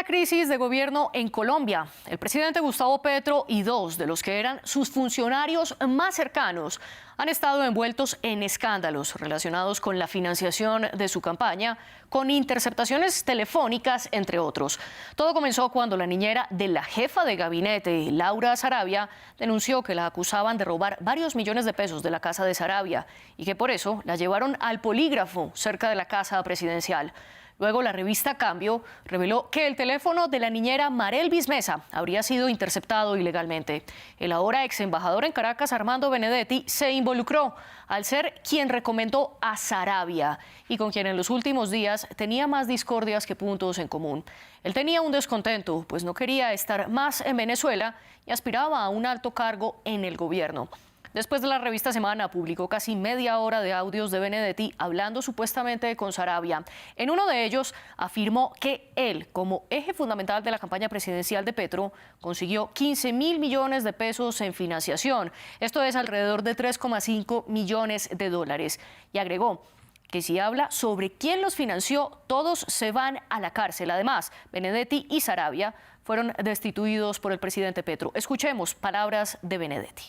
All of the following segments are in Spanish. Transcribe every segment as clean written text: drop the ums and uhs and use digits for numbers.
crisis de gobierno en Colombia. El presidente Gustavo Petro y dos de los que eran sus funcionarios más cercanos han estado envueltos en escándalos relacionados con la financiación de su campaña, con interceptaciones telefónicas, entre otros. Todo comenzó cuando la niñera de la jefa de gabinete, Laura Sarabia, denunció que la acusaban de robar varios millones de pesos de la casa de Sarabia y que por eso la llevaron al polígrafo cerca de la casa presidencial. Luego, la revista Cambio reveló que el teléfono de la niñera Marelvis Mesa habría sido interceptado ilegalmente. El ahora ex embajador en Caracas, Armando Benedetti, se involucró al ser quien recomendó a Sarabia y con quien en los últimos días tenía más discordias que puntos en común. Él tenía un descontento, pues no quería estar más en Venezuela y aspiraba a un alto cargo en el gobierno. Después de la revista Semana publicó casi media hora de audios de Benedetti hablando supuestamente con Sarabia. En uno de ellos afirmó que él, como eje fundamental de la campaña presidencial de Petro, consiguió 15.000 millones de pesos en financiación. Esto es alrededor de 3,5 millones de dólares. Y agregó que si habla sobre quién los financió, todos se van a la cárcel. Además, Benedetti y Sarabia fueron destituidos por el presidente Petro. Escuchemos palabras de Benedetti.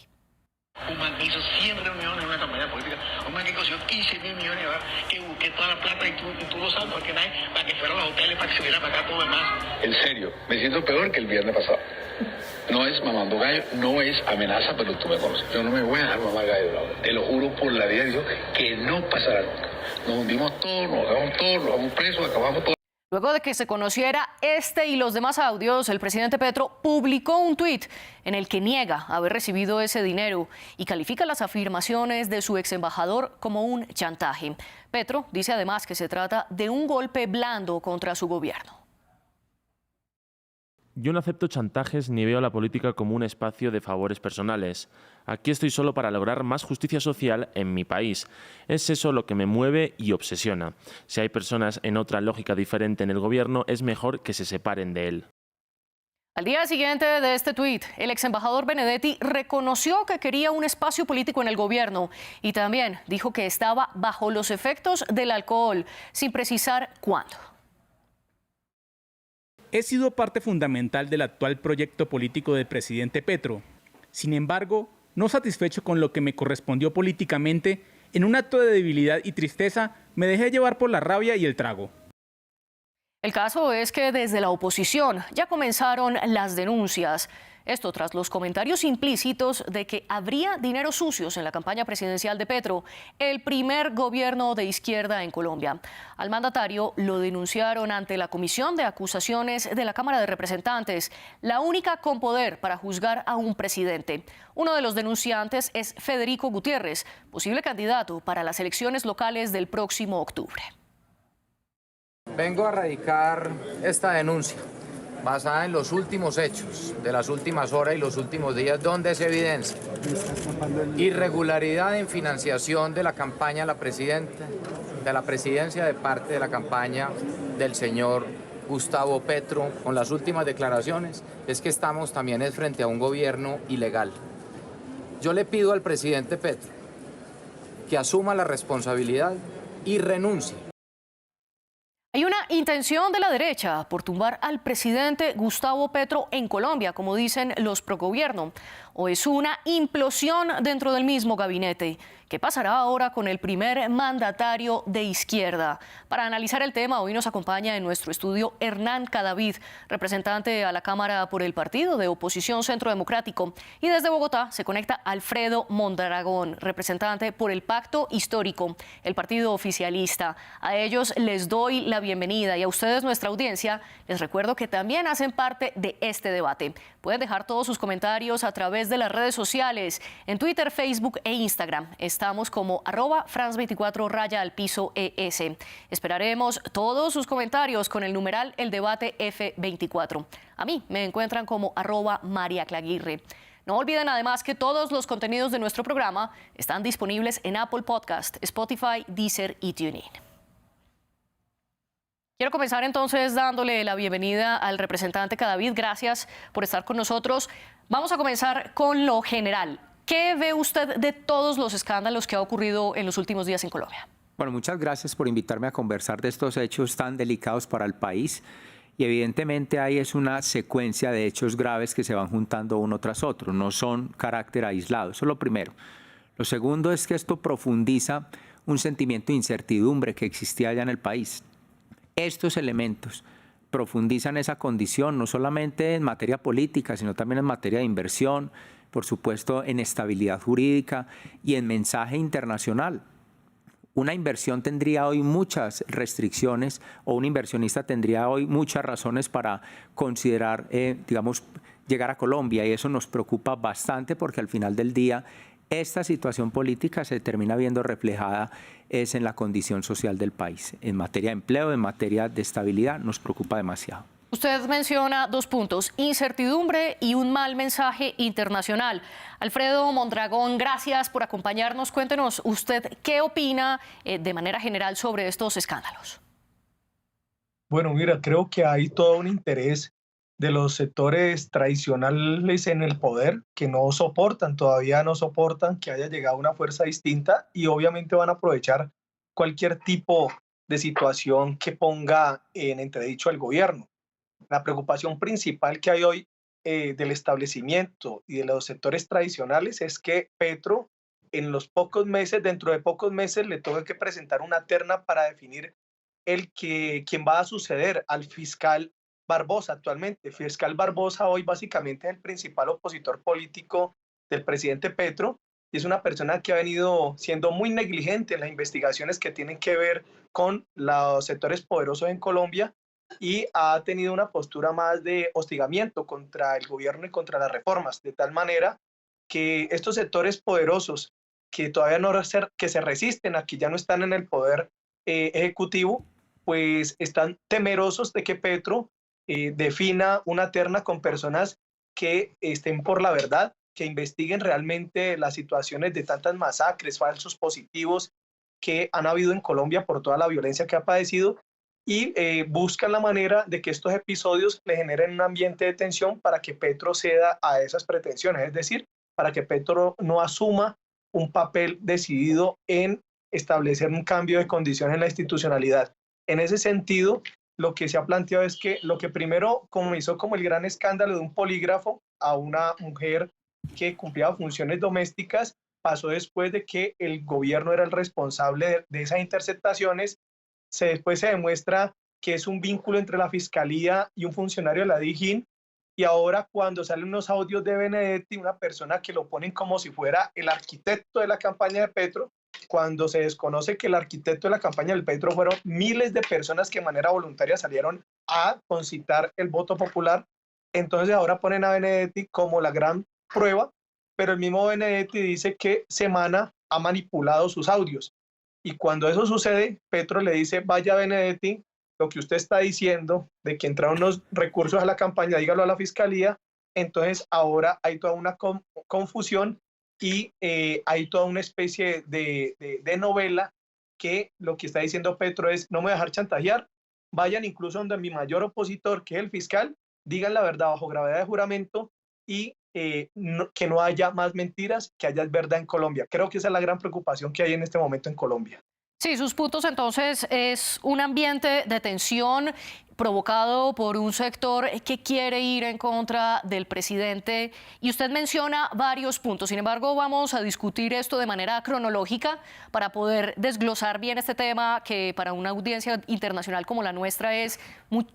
Un man que hizo 100 reuniones en una campaña política, un man que consiguió 15.000 millones, ¿verdad? Que busqué toda la plata y tú lo sabes, porque nadie, para que fueran a los hoteles, para que se viera para acá todo demás. En serio, me siento peor que el viernes pasado. No es mamando gallo, no es amenaza, pero tú me conoces. Yo no me voy a dejar mamar gallo, Laura. Te lo juro por la vida de Dios que no pasará nunca. Nos hundimos todos, nos hagamos todos, nos vamos presos, acabamos todos. Luego de que se conociera este y los demás audios, el presidente Petro publicó un tuit en el que niega haber recibido ese dinero y califica las afirmaciones de su ex embajador como un chantaje. Petro dice además que se trata de un golpe blando contra su gobierno. Yo no acepto chantajes ni veo la política como un espacio de favores personales. Aquí estoy solo para lograr más justicia social en mi país. Es eso lo que me mueve y obsesiona. Si hay personas en otra lógica diferente en el gobierno, es mejor que se separen de él. Al día siguiente de este tuit, el ex embajador Benedetti reconoció que quería un espacio político en el gobierno y también dijo que estaba bajo los efectos del alcohol, sin precisar cuándo. He sido parte fundamental del actual proyecto político del presidente Petro. Sin embargo, no satisfecho con lo que me correspondió políticamente, en un acto de debilidad y tristeza, me dejé llevar por la rabia y el trago. El caso es que desde la oposición ya comenzaron las denuncias. Esto tras los comentarios implícitos de que habría dineros sucios en la campaña presidencial de Petro, el primer gobierno de izquierda en Colombia. Al mandatario lo denunciaron ante la Comisión de Acusaciones de la Cámara de Representantes, la única con poder para juzgar a un presidente. Uno de los denunciantes es Federico Gutiérrez, posible candidato para las elecciones locales del próximo octubre. Vengo a radicar esta denuncia basada en los últimos hechos de las últimas horas y los últimos días, donde se evidencia irregularidad en financiación de la campaña de la presidencia de parte de la campaña del señor Gustavo Petro. Con las últimas declaraciones es que estamos también frente a un gobierno ilegal. Yo le pido al presidente Petro que asuma la responsabilidad y renuncie. Hay una intención de la derecha por tumbar al presidente Gustavo Petro en Colombia, como dicen los progobierno, o es una implosión dentro del mismo gabinete. ¿Qué pasará ahora con el primer mandatario de izquierda? Para analizar el tema, hoy nos acompaña en nuestro estudio Hernán Cadavid, representante a la Cámara por el Partido de Oposición Centro Democrático. Y desde Bogotá se conecta Alfredo Mondragón, representante por el Pacto Histórico, el partido oficialista. A ellos les doy la bienvenida y a ustedes, nuestra audiencia, les recuerdo que también hacen parte de este debate. Pueden dejar todos sus comentarios a través de las redes sociales, en Twitter, Facebook e Instagram. Estamos como @France24_ES. Esperaremos todos sus comentarios con el numeral El Debate F24. A mí me encuentran como @MariaClaguirre. No olviden además que todos los contenidos de nuestro programa están disponibles en Apple Podcast, Spotify, Deezer y TuneIn. Quiero comenzar entonces dándole la bienvenida al representante Cadavid. Gracias por estar con nosotros. Vamos a comenzar con lo general. ¿Qué ve usted de todos los escándalos que ha ocurrido en los últimos días en Colombia? Bueno, muchas gracias por invitarme a conversar de estos hechos tan delicados para el país Y evidentemente ahí es una secuencia de hechos graves que se van juntando uno tras otro, no son carácter aislado. Eso es lo primero. Lo segundo es que esto profundiza un sentimiento de incertidumbre que existía allá en el país. Estos elementos profundizan esa condición, no solamente en materia política, sino también en materia de inversión, por supuesto en estabilidad jurídica y en mensaje internacional. Una inversión tendría hoy muchas restricciones o un inversionista tendría hoy muchas razones para considerar, digamos, llegar a Colombia, y eso nos preocupa bastante porque al final del día esta situación política se termina viendo reflejada es en la condición social del país. En materia de empleo, en materia de estabilidad, nos preocupa demasiado. Usted menciona dos puntos, incertidumbre y un mal mensaje internacional. Alfredo Mondragón, gracias por acompañarnos. Cuéntenos usted qué opina de manera general sobre estos escándalos. Bueno, mira, creo que hay todo un interés de los sectores tradicionales en el poder que no soportan, todavía no soportan que haya llegado una fuerza distinta y obviamente van a aprovechar cualquier tipo de situación que ponga en entredicho al gobierno. La preocupación principal que hay hoy del establecimiento y de los sectores tradicionales es que Petro en los pocos meses, dentro de pocos meses, le toca que presentar una terna para definir quién va a suceder al fiscal Barbosa actualmente. Fiscal Barbosa hoy básicamente es el principal opositor político del presidente Petro y es una persona que ha venido siendo muy negligente en las investigaciones que tienen que ver con los sectores poderosos en Colombia y ha tenido una postura más de hostigamiento contra el gobierno y contra las reformas, de tal manera que estos sectores poderosos que todavía no que se resisten a que ya no están en el poder ejecutivo, pues están temerosos de que Petro defina una terna con personas que estén por la verdad, que investiguen realmente las situaciones de tantas masacres, falsos positivos que han habido en Colombia por toda la violencia que ha padecido y buscan la manera de que estos episodios le generen un ambiente de tensión para que Petro ceda a esas pretensiones, es decir, para que Petro no asuma un papel decidido en establecer un cambio de condiciones en la institucionalidad. En ese sentido, lo que se ha planteado es que lo que primero comenzó como el gran escándalo de un polígrafo a una mujer que cumplía funciones domésticas, pasó después de que el gobierno era el responsable de esas interceptaciones. Después se demuestra que es un vínculo entre la Fiscalía y un funcionario de la DIJÍN, y ahora cuando salen unos audios de Benedetti, una persona que lo ponen como si fuera el arquitecto de la campaña de Petro, cuando se desconoce que el arquitecto de la campaña del Petro fueron miles de personas que de manera voluntaria salieron a concitar el voto popular. Entonces ahora ponen a Benedetti como la gran prueba, pero el mismo Benedetti dice que Semana ha manipulado sus audios. Y cuando eso sucede, Petro le dice, vaya Benedetti, lo que usted está diciendo de que entraron unos recursos a la campaña, dígalo a la Fiscalía. Entonces ahora hay toda una confusión y hay toda una especie de novela que lo que está diciendo Petro es, no me voy a dejar chantajear, vayan incluso donde mi mayor opositor, que es el fiscal, digan la verdad bajo gravedad de juramento y que no haya más mentiras, que haya verdad en Colombia. Creo que esa es la gran preocupación que hay en este momento en Colombia. Sí, sus puntos entonces es un ambiente de tensión provocado por un sector que quiere ir en contra del presidente y usted menciona varios puntos. Sin embargo, vamos a discutir esto de manera cronológica para poder desglosar bien este tema que para una audiencia internacional como la nuestra es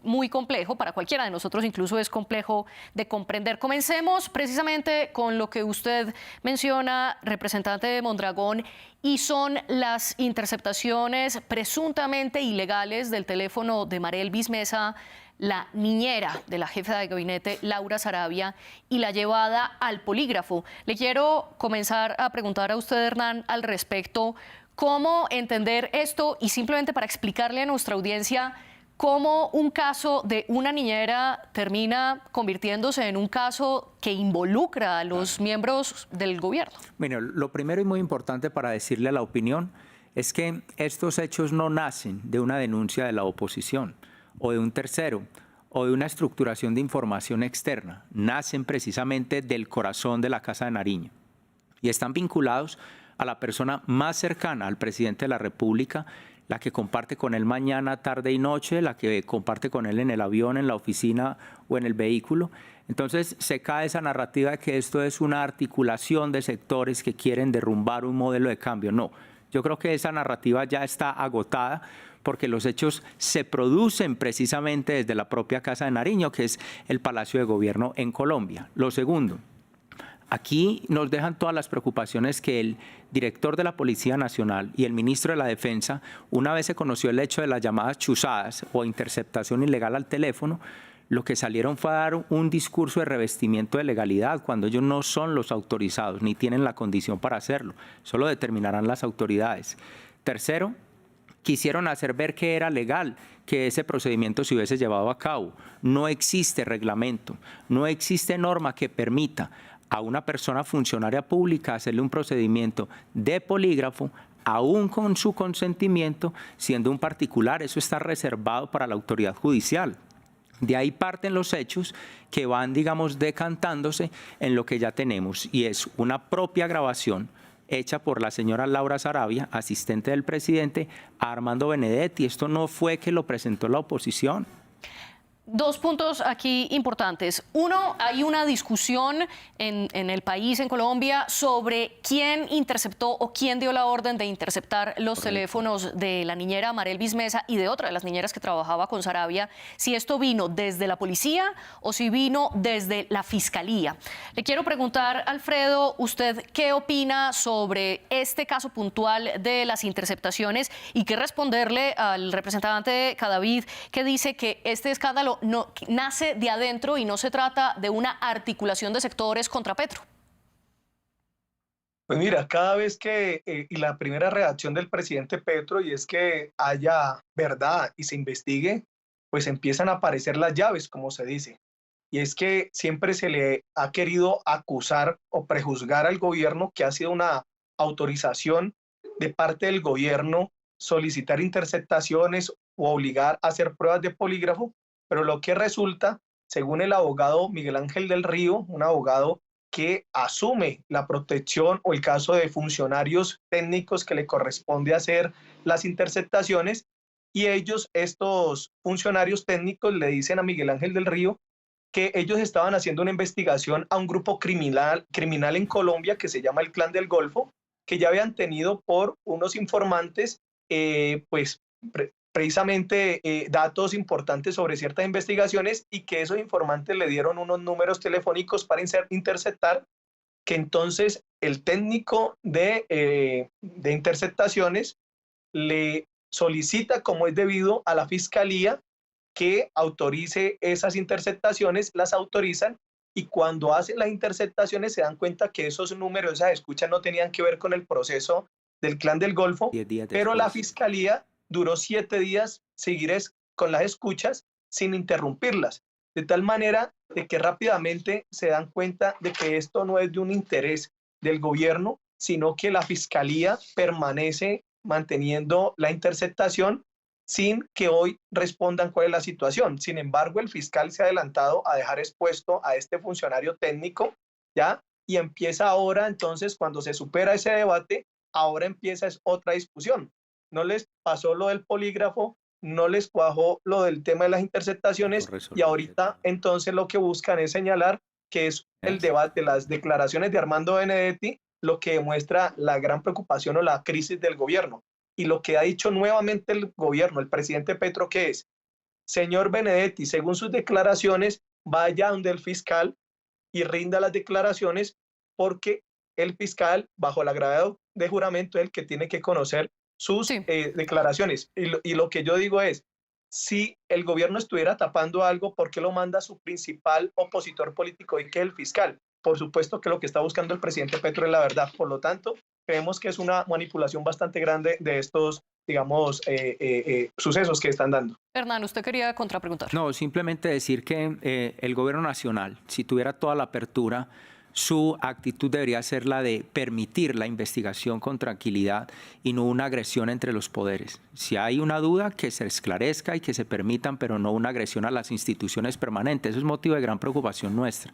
muy complejo, para cualquiera de nosotros incluso es complejo de comprender. Comencemos precisamente con lo que usted menciona, representante Mondragón, y son las interceptaciones presuntamente ilegales del teléfono de María Elvis Mesa, la niñera de la jefa de gabinete Laura Sarabia, y la llevada al polígrafo. Le quiero comenzar a preguntar a usted, Hernán, al respecto, cómo entender esto y simplemente para explicarle a nuestra audiencia cómo un caso de una niñera termina convirtiéndose en un caso que involucra a los miembros del gobierno. Bueno, lo primero y muy importante para decirle a la opinión es que estos hechos no nacen de una denuncia de la oposición o de un tercero o de una estructuración de información externa. Nacen precisamente del corazón de la Casa de Nariño y están vinculados a la persona más cercana al presidente de la República, la que comparte con él mañana, tarde y noche, la que comparte con él en el avión, en la oficina o en el vehículo. Entonces se cae esa narrativa de que esto es una articulación de sectores que quieren derrumbar un modelo de cambio. No, yo creo que esa narrativa ya está agotada porque los hechos se producen precisamente desde la propia Casa de Nariño, que es el Palacio de Gobierno en Colombia. Lo segundo, aquí nos dejan todas las preocupaciones que el director de la Policía Nacional y el ministro de la Defensa, una vez se conoció el hecho de las llamadas chuzadas o interceptación ilegal al teléfono, lo que salieron fue a dar un discurso de revestimiento de legalidad cuando ellos no son los autorizados ni tienen la condición para hacerlo. Eso lo determinarán las autoridades. Tercero, quisieron hacer ver que era legal que ese procedimiento se hubiese llevado a cabo. No existe reglamento, no existe norma que permita a una persona funcionaria pública hacerle un procedimiento de polígrafo aún con su consentimiento, siendo un particular. Eso está reservado para la autoridad judicial. De ahí parten los hechos que van, digamos, decantándose en lo que ya tenemos, y es una propia grabación hecha por la señora Laura Sarabia, asistente del presidente, a Armando Benedetti. Esto no fue que lo presentó la oposición. Dos puntos aquí importantes. Uno, hay una discusión en el país, en Colombia, sobre quién interceptó o quién dio la orden de interceptar los teléfonos de la niñera Marelvis Mesa y de otra de las niñeras que trabajaba con Sarabia, si esto vino desde la policía o si vino desde la fiscalía. Le quiero preguntar, Alfredo, ¿usted qué opina sobre este caso puntual de las interceptaciones y qué responderle al representante Cadavid, que dice que este escándalo no nace de adentro y no se trata de una articulación de sectores contra Petro? Pues mira, cada vez que, y la primera reacción del presidente Petro, y es que haya verdad y se investigue, pues empiezan a aparecer las llaves, como se dice. Y es que siempre se le ha querido acusar o prejuzgar al gobierno que ha sido una autorización de parte del gobierno solicitar interceptaciones o obligar a hacer pruebas de polígrafo. Pero lo que resulta, según el abogado Miguel Ángel del Río, un abogado que asume la protección o el caso de funcionarios técnicos que le corresponde hacer las interceptaciones, y ellos, estos funcionarios técnicos, le dicen a Miguel Ángel del Río que ellos estaban haciendo una investigación a un grupo criminal en Colombia que se llama el Clan del Golfo, que ya habían tenido por unos informantes, precisamente datos importantes sobre ciertas investigaciones, y que esos informantes le dieron unos números telefónicos para interceptar, que entonces el técnico de interceptaciones le solicita, como es debido, a la fiscalía que autorice esas interceptaciones, las autorizan, y cuando hacen las interceptaciones se dan cuenta que esos números, esas escuchas no tenían que ver con el proceso del Clan del Golfo, pero la fiscalía duró 7 días seguir con las escuchas sin interrumpirlas, de tal manera de que rápidamente se dan cuenta de que esto no es de un interés del gobierno, sino que la fiscalía permanece manteniendo la interceptación sin que hoy respondan cuál es la situación. Sin embargo, el fiscal se ha adelantado a dejar expuesto a este funcionario técnico, ¿ya? Y empieza ahora, entonces, cuando se supera ese debate, ahora empieza otra discusión. No les pasó lo del polígrafo, no les cuajó lo del tema de las interceptaciones, y ahorita entonces lo que buscan es señalar que es el debate, las declaraciones de Armando Benedetti, lo que demuestra la gran preocupación o la crisis del gobierno. Y lo que ha dicho nuevamente el gobierno, el presidente Petro, que es: señor Benedetti, según sus declaraciones, vaya donde el fiscal y rinda las declaraciones, porque el fiscal, bajo la gravedad de juramento, es el que tiene que conocer sus declaraciones. Y lo que yo digo es, si el gobierno estuviera tapando algo, ¿por qué lo manda su principal opositor político, y que es el fiscal? Por supuesto que lo que está buscando el presidente Petro es la verdad. Por lo tanto, creemos que es una manipulación bastante grande de estos, digamos, sucesos que están dando. Hernán, ¿usted quería contrapreguntar? No, simplemente decir que el gobierno nacional, si tuviera toda la apertura, su actitud debería ser la de permitir la investigación con tranquilidad y no una agresión entre los poderes. Si hay una duda, que se esclarezca y que se permitan, pero no una agresión a las instituciones permanentes. Eso es motivo de gran preocupación nuestra.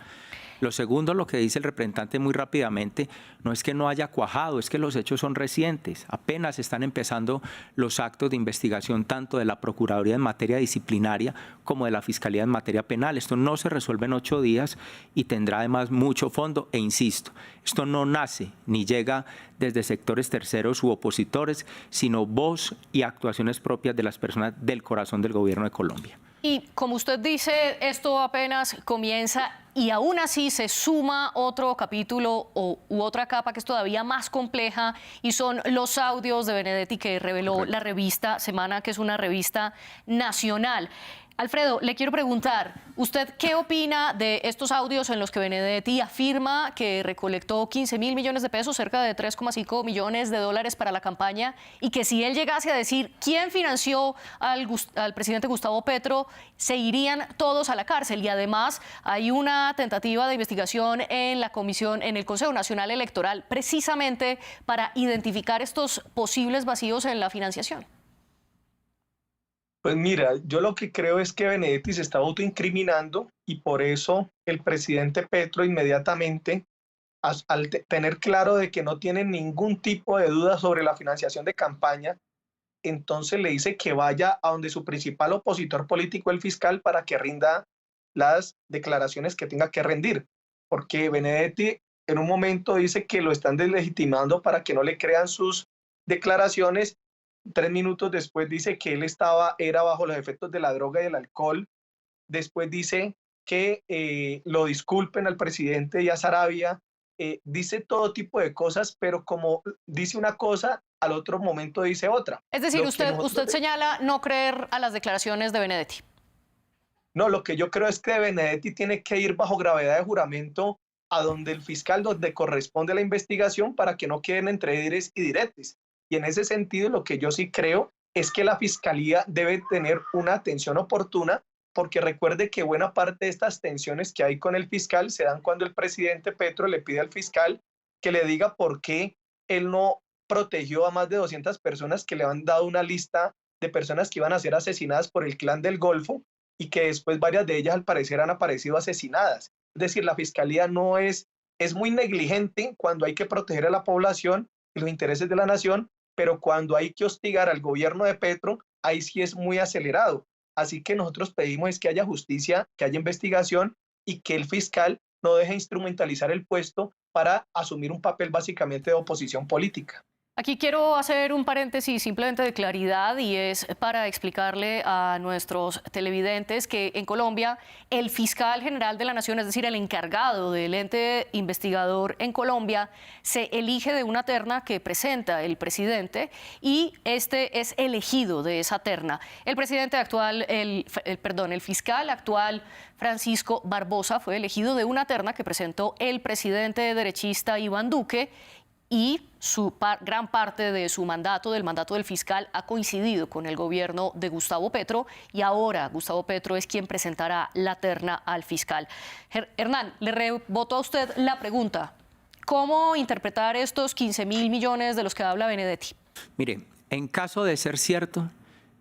Lo segundo, lo que dice el representante muy rápidamente, no es que no haya cuajado, es que los hechos son recientes. Apenas están empezando los actos de investigación tanto de la Procuraduría en materia disciplinaria como de la Fiscalía en materia penal. Esto no se resuelve en 8 días y tendrá además mucho fondo. E insisto, esto no nace ni llega desde sectores terceros u opositores, sino voz y actuaciones propias de las personas del corazón del gobierno de Colombia. Y como usted dice, esto apenas comienza y aún así se suma otro capítulo u otra capa que es todavía más compleja y son los audios de Benedetti que reveló la revista Semana, que es una revista nacional. Alfredo, le quiero preguntar, ¿usted qué opina de estos audios en los que Benedetti afirma que recolectó 15.000 millones de pesos, cerca de 3,5 millones de dólares para la campaña, y que si él llegase a decir quién financió al presidente Gustavo Petro, se irían todos a la cárcel? Y además hay una tentativa de investigación en la comisión, en el Consejo Nacional Electoral, precisamente para identificar estos posibles vacíos en la financiación. Pues mira, yo lo que creo es que Benedetti se está autoincriminando y por eso el presidente Petro inmediatamente, al tener claro de que no tiene ningún tipo de duda sobre la financiación de campaña, entonces le dice que vaya a donde su principal opositor político, el fiscal, para que rinda las declaraciones que tenga que rendir. Porque Benedetti en un momento dice que lo están deslegitimando para que no le crean sus declaraciones. 3 minutos después dice que él era bajo los efectos de la droga y del alcohol. Después dice que lo disculpen al presidente y a Saravia. Dice todo tipo de cosas, pero como dice una cosa, al otro momento dice otra. Es decir, usted señala no creer a las declaraciones de Benedetti. No, lo que yo creo es que Benedetti tiene que ir bajo gravedad de juramento a donde el fiscal, donde corresponde la investigación, para que no queden entre dimes y diretes. Y en ese sentido, lo que yo sí creo es que la fiscalía debe tener una atención oportuna, porque recuerde que buena parte de estas tensiones que hay con el fiscal se dan cuando el presidente Petro le pide al fiscal que le diga por qué él no protegió a más de 200 personas que le han dado una lista de personas que iban a ser asesinadas por el Clan del Golfo y que después varias de ellas al parecer han aparecido asesinadas. Es decir, la fiscalía es muy negligente cuando hay que proteger a la población y los intereses de la nación, pero cuando hay que hostigar al gobierno de Petro, ahí sí es muy acelerado. Así que nosotros pedimos es que haya justicia, que haya investigación y que el fiscal no deje instrumentalizar el puesto para asumir un papel básicamente de oposición política. Aquí quiero hacer un paréntesis simplemente de claridad y es para explicarle a nuestros televidentes que en Colombia el fiscal general de la Nación, es decir, el encargado del ente investigador en Colombia, se elige de una terna que presenta el presidente y este es elegido de esa terna. El presidente actual, el fiscal actual, Francisco Barbosa, fue elegido de una terna que presentó el presidente derechista Iván Duque, y gran parte de su mandato, del mandato del fiscal, ha coincidido con el gobierno de Gustavo Petro y ahora Gustavo Petro es quien presentará la terna al fiscal. Hernán, le reboto a usted la pregunta. ¿Cómo interpretar estos 15.000 millones de los que habla Benedetti? Mire, en caso de ser cierto,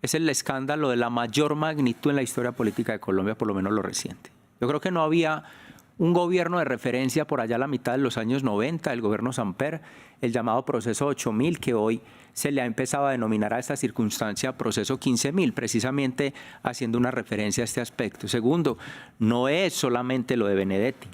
es el escándalo de la mayor magnitud en la historia política de Colombia, por lo menos lo reciente. Yo creo que no había un gobierno de referencia por allá a la mitad de los años 90, el gobierno Samper, el llamado proceso 8000, que hoy se le ha empezado a denominar a esta circunstancia proceso 15.000, precisamente haciendo una referencia a este aspecto. Segundo, no es solamente lo de Benedetti.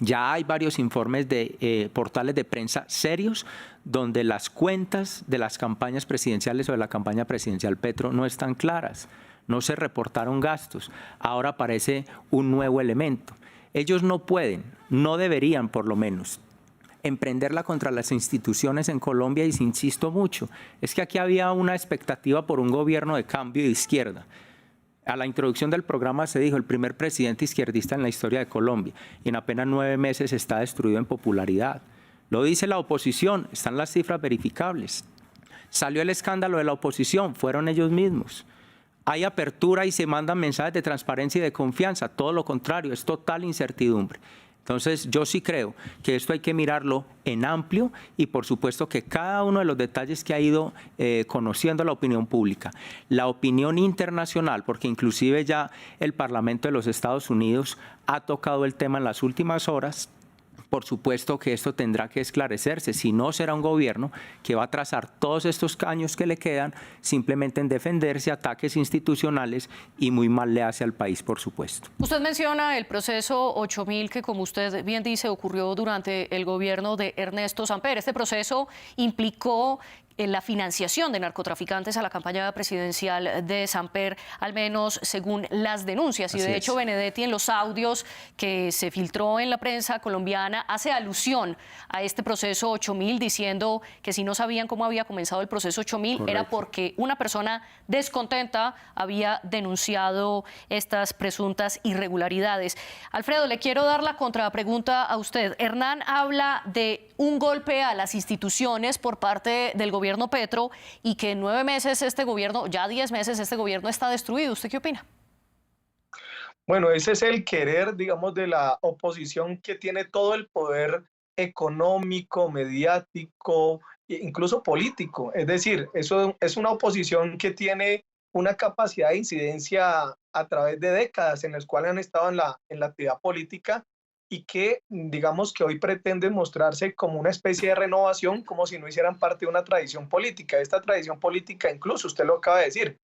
Ya hay varios informes de portales de prensa serios donde las cuentas de las campañas presidenciales o de la campaña presidencial Petro no están claras, no se reportaron gastos. Ahora aparece un nuevo elemento. Ellos no pueden, no deberían por lo menos, emprenderla contra las instituciones en Colombia y insisto mucho, es que aquí había una expectativa por un gobierno de cambio de izquierda. A la introducción del programa se dijo el primer presidente izquierdista en la historia de Colombia y en apenas 9 meses está destruido en popularidad. Lo dice la oposición, están las cifras verificables. Salió el escándalo de la oposición, fueron ellos mismos. Hay apertura y se mandan mensajes de transparencia y de confianza, todo lo contrario, es total incertidumbre. Entonces, yo sí creo que esto hay que mirarlo en amplio y, por supuesto, que cada uno de los detalles que ha ido conociendo la opinión pública, la opinión internacional, porque inclusive ya el Parlamento de los Estados Unidos ha tocado el tema en las últimas horas. Por supuesto que esto tendrá que esclarecerse, si no será un gobierno que va a trazar todos estos años que le quedan simplemente en defenderse, ataques institucionales y muy mal le hace al país, por supuesto. Usted menciona el proceso 8000 que, como usted bien dice, ocurrió durante el gobierno de Ernesto Samper. Este proceso implicó en la financiación de narcotraficantes a la campaña presidencial de Samper, al menos según las denuncias. Y de hecho, Benedetti, en los audios que se filtró en la prensa colombiana, hace alusión a este proceso 8000, diciendo que si no sabían cómo había comenzado el proceso 8000 era porque una persona descontenta había denunciado estas presuntas irregularidades. Alfredo, le quiero dar la contrapregunta a usted. Hernán habla de un golpe a las instituciones por parte del gobierno Petro y que en 9 meses este gobierno, ya 10 meses, este gobierno está destruido. ¿Usted qué opina? Bueno, ese es el querer, digamos, de la oposición que tiene todo el poder económico, mediático, e incluso político. Es decir, eso es una oposición que tiene una capacidad de incidencia a través de décadas en las cuales han estado en la actividad política y que, digamos, que hoy pretenden mostrarse como una especie de renovación, como si no hicieran parte de una tradición política. Esta tradición política, incluso usted lo acaba de decir,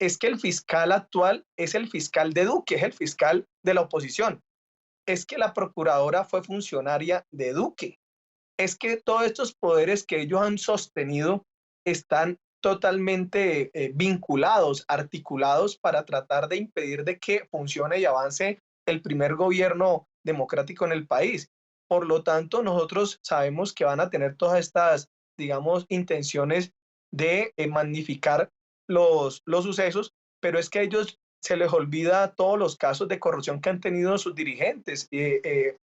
es que el fiscal actual es el fiscal de Duque, es el fiscal de la oposición. Es que la procuradora fue funcionaria de Duque. Es que todos estos poderes que ellos han sostenido están totalmente vinculados, articulados para tratar de impedir de que funcione y avance el primer gobierno democrático en el país. Por lo tanto, nosotros sabemos que van a tener todas estas, digamos, intenciones de magnificar los sucesos, pero es que a ellos se les olvida todos los casos de corrupción que han tenido sus dirigentes.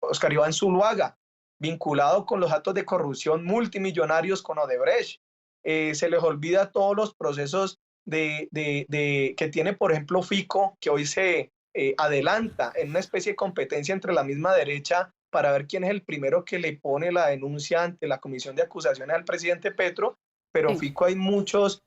Oscar Iván Zuluaga, vinculado con los actos de corrupción multimillonarios con Odebrecht. Se les olvida todos los procesos que tiene, por ejemplo, Fico, que hoy se adelanta en una especie de competencia entre la misma derecha para ver quién es el primero que le pone la denuncia ante la comisión de acusaciones al presidente Petro, pero Fico hay muchos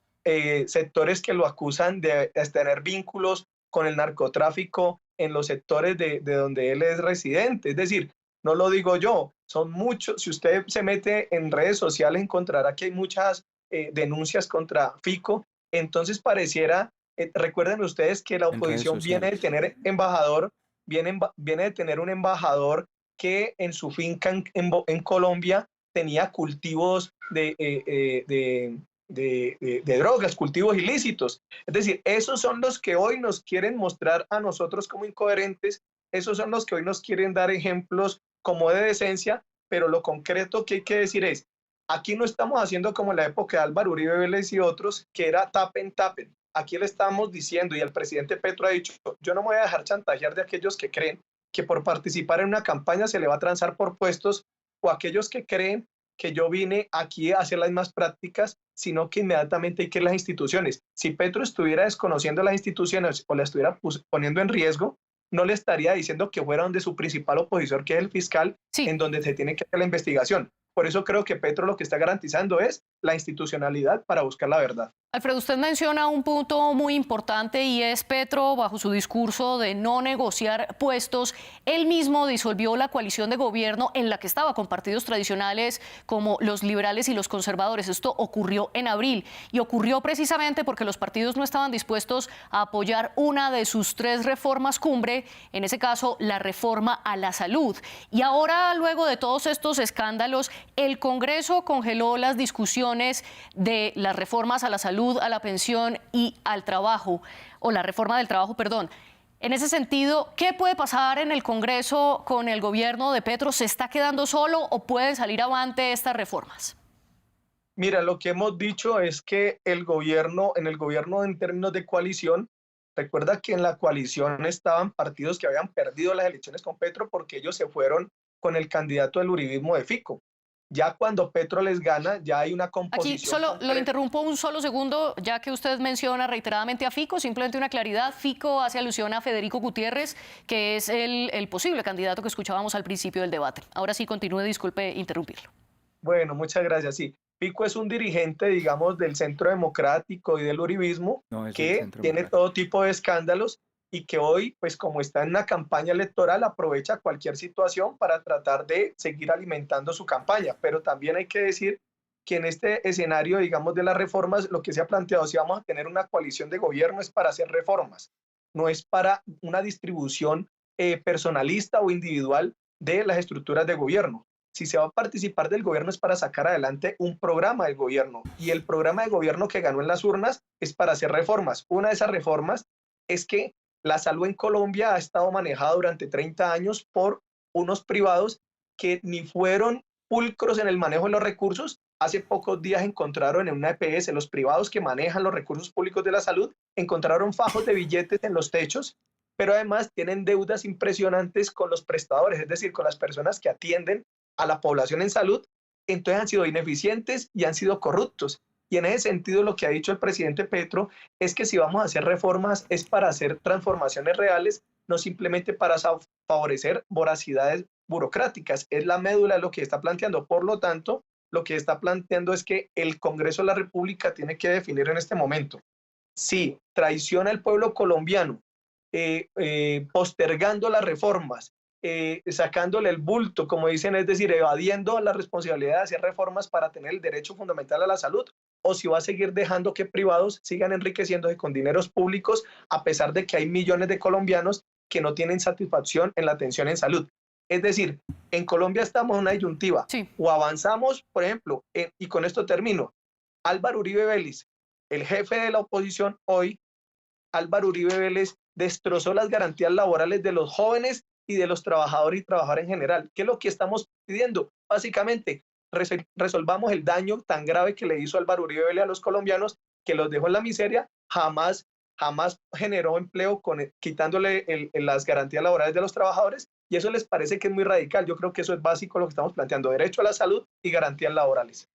sectores que lo acusan de tener vínculos con el narcotráfico en los sectores de donde él es residente. Es decir, no lo digo yo, son muchos. Si usted se mete en redes sociales encontrará que hay muchas denuncias contra Fico. Entonces pareciera, recuerden ustedes que la oposición viene de tener embajador, viene de tener un embajador que en su finca en Colombia tenía cultivos de drogas, cultivos ilícitos. Es decir, esos son los que hoy nos quieren mostrar a nosotros como incoherentes, esos son los que hoy nos quieren dar ejemplos como de decencia, pero lo concreto que hay que decir es, aquí no estamos haciendo como en la época de Álvaro Uribe Vélez y otros, que era tapen. Aquí le estamos diciendo, y el presidente Petro ha dicho, yo no me voy a dejar chantajear de aquellos que creen que por participar en una campaña se le va a transar por puestos, o aquellos que creen que yo vine aquí a hacer las mismas prácticas, sino que inmediatamente hay que ir a las instituciones. Si Petro estuviera desconociendo las instituciones o la estuviera poniendo en riesgo, no le estaría diciendo que fuera donde su principal opositor, que es el fiscal, en donde se tiene que hacer la investigación. Por eso creo que Petro lo que está garantizando es la institucionalidad para buscar la verdad. Alfredo, usted menciona un punto muy importante y es Petro, bajo su discurso de no negociar puestos, él mismo disolvió la coalición de gobierno en la que estaba con partidos tradicionales como los liberales y los conservadores. Esto ocurrió en abril y ocurrió precisamente porque los partidos no estaban dispuestos a apoyar una de sus 3 reformas cumbre, en ese caso la reforma a la salud. Y ahora, luego de todos estos escándalos, el Congreso congeló las discusiones de las reformas a la salud, a la pensión y al trabajo, o la reforma del trabajo, perdón. En ese sentido, ¿qué puede pasar en el Congreso con el gobierno de Petro? ¿Se está quedando solo o pueden salir avante estas reformas? Mira, lo que hemos dicho es que en el gobierno en términos de coalición, recuerda que en la coalición estaban partidos que habían perdido las elecciones con Petro porque ellos se fueron con el candidato del uribismo de Fico. Ya cuando Petro les gana, ya hay una Aquí composición. solo lo interrumpo un solo segundo, ya que usted menciona reiteradamente a Fico, simplemente una claridad. Fico hace alusión a Federico Gutiérrez, que es el posible candidato que escuchábamos al principio del debate. Ahora sí, continúe, disculpe interrumpirlo. Bueno, muchas gracias. Sí, Fico es un dirigente, digamos, del Centro Democrático y del uribismo, que tiene todo tipo de escándalos y que hoy, pues como está en una campaña electoral, aprovecha cualquier situación para tratar de seguir alimentando su campaña. Pero también hay que decir que en este escenario, digamos, de las reformas, lo que se ha planteado, si vamos a tener una coalición de gobierno, es para hacer reformas, no es para una distribución personalista o individual de las estructuras de gobierno. Si se va a participar del gobierno es para sacar adelante un programa de gobierno, y el programa de gobierno que ganó en las urnas es para hacer reformas. Una de esas reformas es que la salud en Colombia ha estado manejada durante 30 años por unos privados que ni fueron pulcros en el manejo de los recursos. Hace pocos días encontraron en una EPS, los privados que manejan los recursos públicos de la salud, encontraron fajos de billetes en los techos, pero además tienen deudas impresionantes con los prestadores, es decir, con las personas que atienden a la población en salud. Entonces han sido ineficientes y han sido corruptos. Y en ese sentido, lo que ha dicho el presidente Petro es que si vamos a hacer reformas es para hacer transformaciones reales, no simplemente para favorecer voracidades burocráticas. Es la médula de lo que está planteando. Por lo tanto, lo que está planteando es que el Congreso de la República tiene que definir en este momento si traiciona al pueblo colombiano, postergando las reformas, sacándole el bulto, como dicen, es decir, evadiendo la responsabilidad de hacer reformas para tener el derecho fundamental a la salud, o si va a seguir dejando que privados sigan enriqueciéndose con dineros públicos, a pesar de que hay millones de colombianos que no tienen satisfacción en la atención en salud. Es decir, en Colombia estamos en una disyuntiva. Sí. O avanzamos, por ejemplo, y con esto termino, Álvaro Uribe Vélez, el jefe de la oposición hoy, Álvaro Uribe Vélez destrozó las garantías laborales de los jóvenes y de los trabajadores y trabajadoras en general. ¿Qué es lo que estamos pidiendo? Básicamente, resolvamos el daño tan grave que le hizo Álvaro Uribe Vélez a los colombianos, que los dejó en la miseria. Jamás generó empleo quitándole las garantías laborales de los trabajadores, y eso les parece que es muy radical. Yo creo que eso es básico lo que estamos planteando: derecho a la salud y garantías laborales.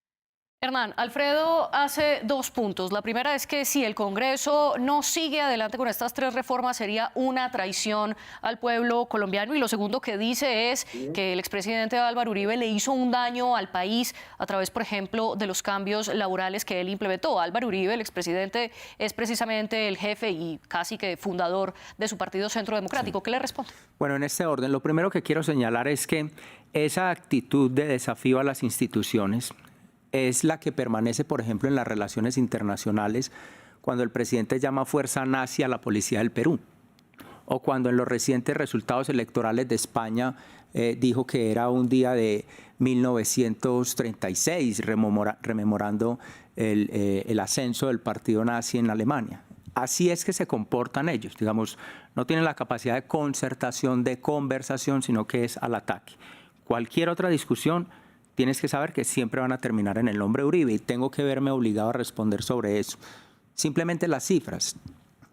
Hernán, Alfredo hace dos puntos. La primera es que si el Congreso no sigue adelante con estas tres reformas sería una traición al pueblo colombiano. Y lo segundo que dice es que el expresidente Álvaro Uribe le hizo un daño al país a través, por ejemplo, de los cambios laborales que él implementó. Álvaro Uribe, el expresidente, es precisamente el jefe y casi que fundador de su partido Centro Democrático. Sí. ¿Qué le responde? Bueno, en este orden, lo primero que quiero señalar es que esa actitud de desafío a las instituciones es la que permanece, por ejemplo, en las relaciones internacionales, cuando el presidente llama fuerza nazi a la policía del Perú, o cuando en los recientes resultados electorales de España dijo que era un día de 1936, rememorando el ascenso del partido nazi en Alemania. Así es que se comportan ellos, digamos, no tienen la capacidad de concertación, de conversación, sino que es al ataque. Cualquier otra discusión, tienes que saber que siempre van a terminar en el nombre de Uribe, y tengo que verme obligado a responder sobre eso. Simplemente las cifras.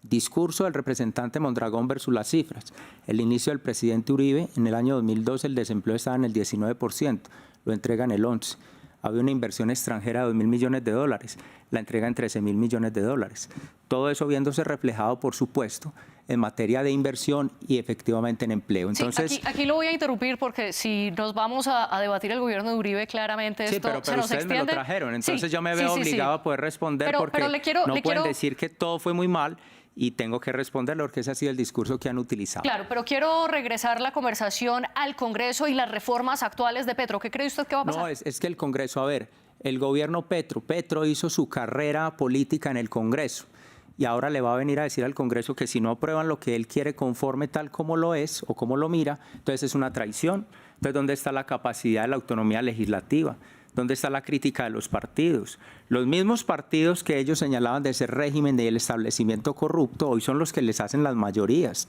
Discurso del representante Mondragón versus las cifras. El inicio del presidente Uribe, en el año 2012 el desempleo estaba en el 19%, lo entrega en el 11%. Había una inversión extranjera de $2.000 millones, la entrega en $13.000 millones. Todo eso viéndose reflejado, por supuesto, en materia de inversión y efectivamente en empleo. Entonces, sí, aquí lo voy a interrumpir porque si nos vamos a debatir el gobierno de Uribe, claramente esto pero se nos ustedes extiende. Me lo trajeron, entonces yo me veo obligado a poder responder, porque no pueden decir que todo fue muy mal y tengo que responderlo porque ese ha sido el discurso que han utilizado. Claro, pero quiero regresar la conversación al Congreso y las reformas actuales de Petro. ¿Qué cree usted que va a pasar? No, es que el Congreso, a ver, el gobierno Petro hizo su carrera política en el Congreso y ahora le va a venir a decir al Congreso que si no aprueban lo que él quiere conforme tal como lo es o como lo mira, entonces es una traición. Entonces, ¿dónde está la capacidad de la autonomía legislativa? ¿Dónde está la crítica de los partidos? Los mismos partidos que ellos señalaban de ese régimen del establecimiento corrupto, hoy son los que les hacen las mayorías.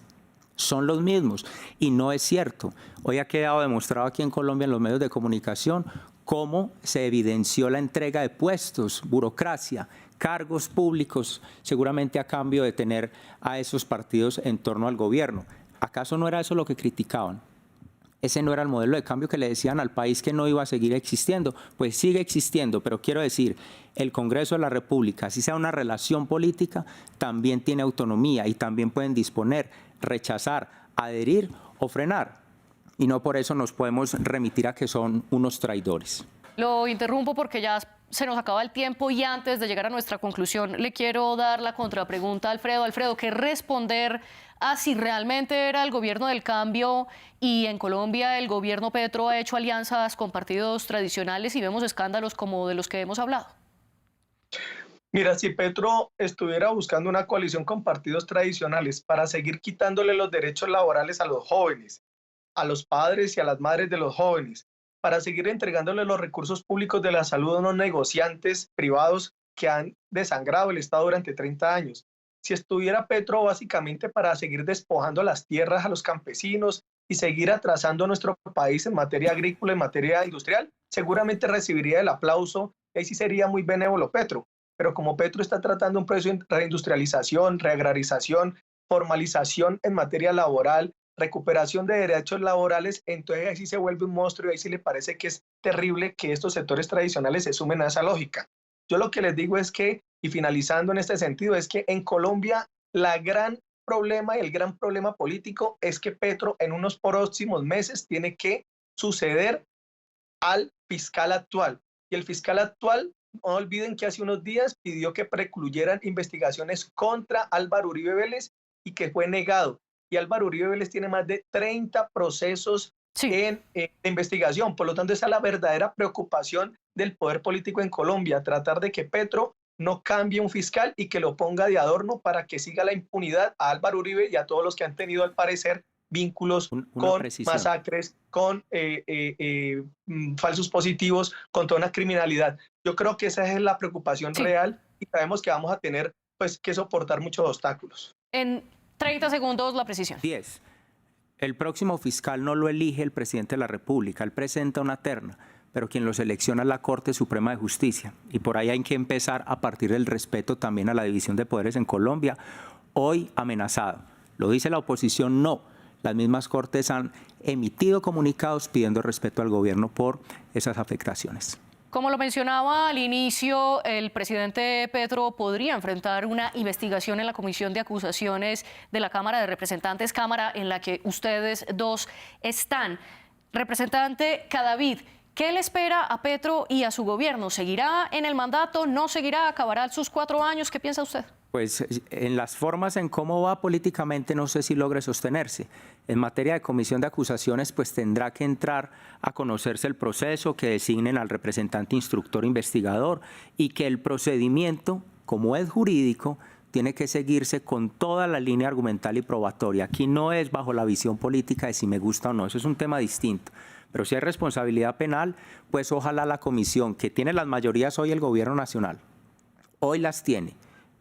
Son los mismos. Y no es cierto. Hoy ha quedado demostrado aquí en Colombia, en los medios de comunicación, cómo se evidenció la entrega de puestos, burocracia, cargos públicos, seguramente a cambio de tener a esos partidos en torno al gobierno. ¿Acaso no era eso lo que criticaban? Ese no era el modelo de cambio que le decían al país que no iba a seguir existiendo. Pues sigue existiendo, pero quiero decir, el Congreso de la República, así sea una relación política, también tiene autonomía y también pueden disponer, rechazar, adherir o frenar. Y no por eso nos podemos remitir a que son unos traidores. Lo interrumpo porque ya se nos acaba el tiempo y antes de llegar a nuestra conclusión le quiero dar la contrapregunta a Alfredo. Alfredo, ¿qué responder a si realmente era el gobierno del cambio y en Colombia el gobierno Petro ha hecho alianzas con partidos tradicionales y vemos escándalos como de los que hemos hablado? Mira, si Petro estuviera buscando una coalición con partidos tradicionales para seguir quitándole los derechos laborales a los jóvenes, a los padres y a las madres de los jóvenes, para seguir entregándole los recursos públicos de la salud a unos negociantes privados que han desangrado el Estado durante 30 años. Si estuviera Petro básicamente para seguir despojando las tierras a los campesinos y seguir atrasando a nuestro país en materia agrícola, en materia industrial, seguramente recibiría el aplauso y ahí sí sería muy benévolo Petro. Pero como Petro está tratando un proceso de reindustrialización, reagrarización, formalización en materia laboral, recuperación de derechos laborales, entonces ahí sí se vuelve un monstruo y ahí sí le parece que es terrible que estos sectores tradicionales se sumen a esa lógica. Yo lo que les digo es que, y finalizando en este sentido, es que en Colombia el gran problema político es que Petro en unos próximos meses tiene que suceder al fiscal actual. Y el fiscal actual, no olviden que hace unos días pidió que precluyeran investigaciones contra Álvaro Uribe Vélez y que fue negado. Y Álvaro Uribe Vélez tiene más de 30 procesos de investigación. Por lo tanto, esa es la verdadera preocupación del poder político en Colombia, tratar de que Petro no cambie un fiscal y que lo ponga de adorno para que siga la impunidad a Álvaro Uribe y a todos los que han tenido, al parecer, vínculos con masacres, con falsos positivos, con toda una criminalidad. Yo creo que esa es la preocupación real y sabemos que vamos a tener pues, que soportar muchos obstáculos. En 30 segundos la precisión. 10. El próximo fiscal no lo elige el presidente de la República, él presenta una terna, pero quien lo selecciona es la Corte Suprema de Justicia. Y por ahí hay que empezar a partir del respeto también a la división de poderes en Colombia, hoy amenazado. Lo dice la oposición, no. Las mismas Cortes han emitido comunicados pidiendo respeto al gobierno por esas afectaciones. Como lo mencionaba al inicio, el presidente Petro podría enfrentar una investigación en la Comisión de Acusaciones de la Cámara de Representantes, Cámara en la que ustedes dos están. Representante Cadavid, ¿qué le espera a Petro y a su gobierno? ¿Seguirá en el mandato? ¿No seguirá? ¿Acabará sus 4 años? ¿Qué piensa usted? Pues en las formas en cómo va políticamente no sé si logre sostenerse. En materia de comisión de acusaciones pues tendrá que entrar a conocerse el proceso, que designen al representante instructor investigador y que el procedimiento, como es jurídico, tiene que seguirse con toda la línea argumental y probatoria. Aquí no es bajo la visión política de si me gusta o no, eso es un tema distinto. Pero si hay responsabilidad penal, pues ojalá la comisión, que tiene las mayorías hoy el gobierno nacional, hoy las tiene.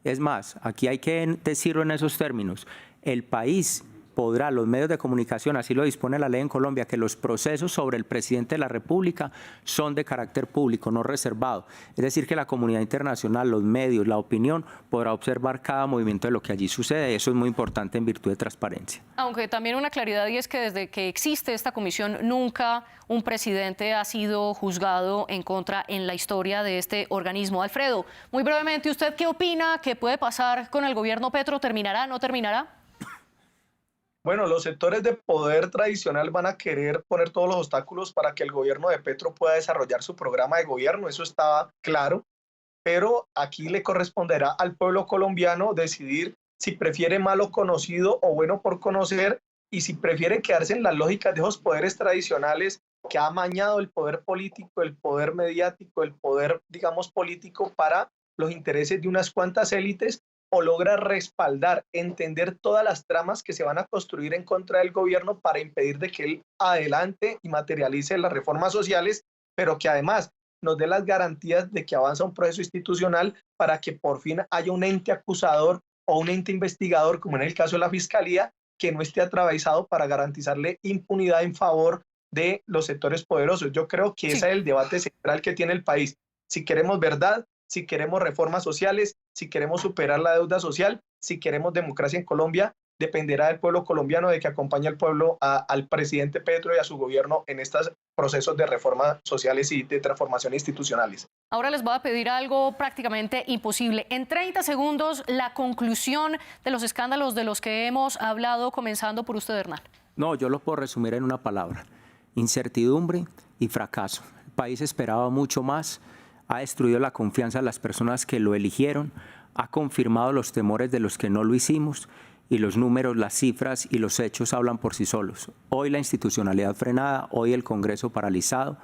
Es más, aquí hay que decirlo en esos términos, el país podrá, los medios de comunicación, así lo dispone la ley en Colombia, que los procesos sobre el presidente de la República son de carácter público, no reservado. Es decir, que la comunidad internacional, los medios, la opinión, podrá observar cada movimiento de lo que allí sucede. Eso es muy importante en virtud de transparencia. Aunque también una claridad, y es que desde que existe esta comisión, nunca un presidente ha sido juzgado en contra en la historia de este organismo. Alfredo, muy brevemente, ¿usted qué opina que puede pasar con el gobierno Petro? ¿Terminará, no terminará? Bueno, los sectores de poder tradicional van a querer poner todos los obstáculos para que el gobierno de Petro pueda desarrollar su programa de gobierno, eso estaba claro, pero aquí le corresponderá al pueblo colombiano decidir si prefiere malo conocido o bueno por conocer y si prefiere quedarse en las lógicas de esos poderes tradicionales que ha amañado el poder político, el poder mediático, el poder, digamos, político para los intereses de unas cuantas élites, o logra respaldar, entender todas las tramas que se van a construir en contra del gobierno para impedir de que él adelante y materialice las reformas sociales, pero que además nos dé las garantías de que avanza un proceso institucional para que por fin haya un ente acusador o un ente investigador, como en el caso de la Fiscalía, que no esté atravesado para garantizarle impunidad en favor de los sectores poderosos. Yo creo que ese es el debate central que tiene el país. Si queremos verdad, si queremos reformas sociales, si queremos superar la deuda social, si queremos democracia en Colombia, dependerá del pueblo colombiano de que acompañe al pueblo, al presidente Petro y a su gobierno en estos procesos de reformas sociales y de transformación institucionales. Ahora les voy a pedir algo prácticamente imposible. En 30 segundos, la conclusión de los escándalos de los que hemos hablado, comenzando por usted, Hernán. No, yo lo puedo resumir en una palabra: incertidumbre y fracaso. El país esperaba mucho más, ha destruido la confianza de las personas que lo eligieron, ha confirmado los temores de los que no lo hicimos, y los números, las cifras y los hechos hablan por sí solos. Hoy la institucionalidad frenada, hoy el Congreso paralizado,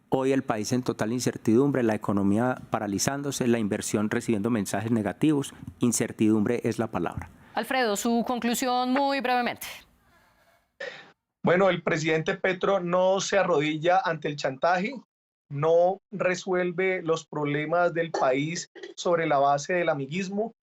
hoy el país en total incertidumbre, la economía paralizándose, la inversión recibiendo mensajes negativos. Incertidumbre es la palabra. Alfredo, su conclusión muy brevemente. Bueno, el presidente Petro no se arrodilla ante el chantaje, no resuelve los problemas del país sobre la base del amiguismo,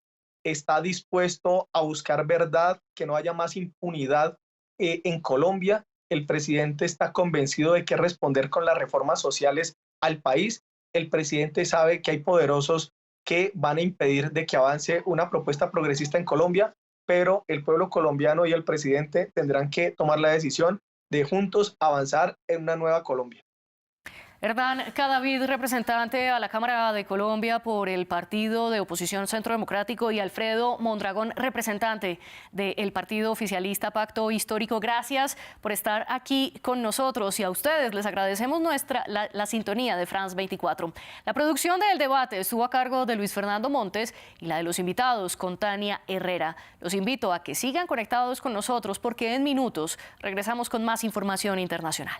está dispuesto a buscar verdad, que no haya más impunidad en Colombia. El presidente está convencido de que responder con las reformas sociales al país. El presidente sabe que hay poderosos que van a impedir de que avance una propuesta progresista en Colombia, pero el pueblo colombiano y el presidente tendrán que tomar la decisión de juntos avanzar en una nueva Colombia. Hernán Cadavid, representante a la Cámara de Colombia por el partido de oposición Centro Democrático, y Alfredo Mondragón, representante del partido oficialista Pacto Histórico. Gracias por estar aquí con nosotros, y a ustedes les agradecemos la sintonía de France 24. La producción del debate estuvo a cargo de Luis Fernando Montes y la de los invitados con Tania Herrera. Los invito a que sigan conectados con nosotros porque en minutos regresamos con más información internacional.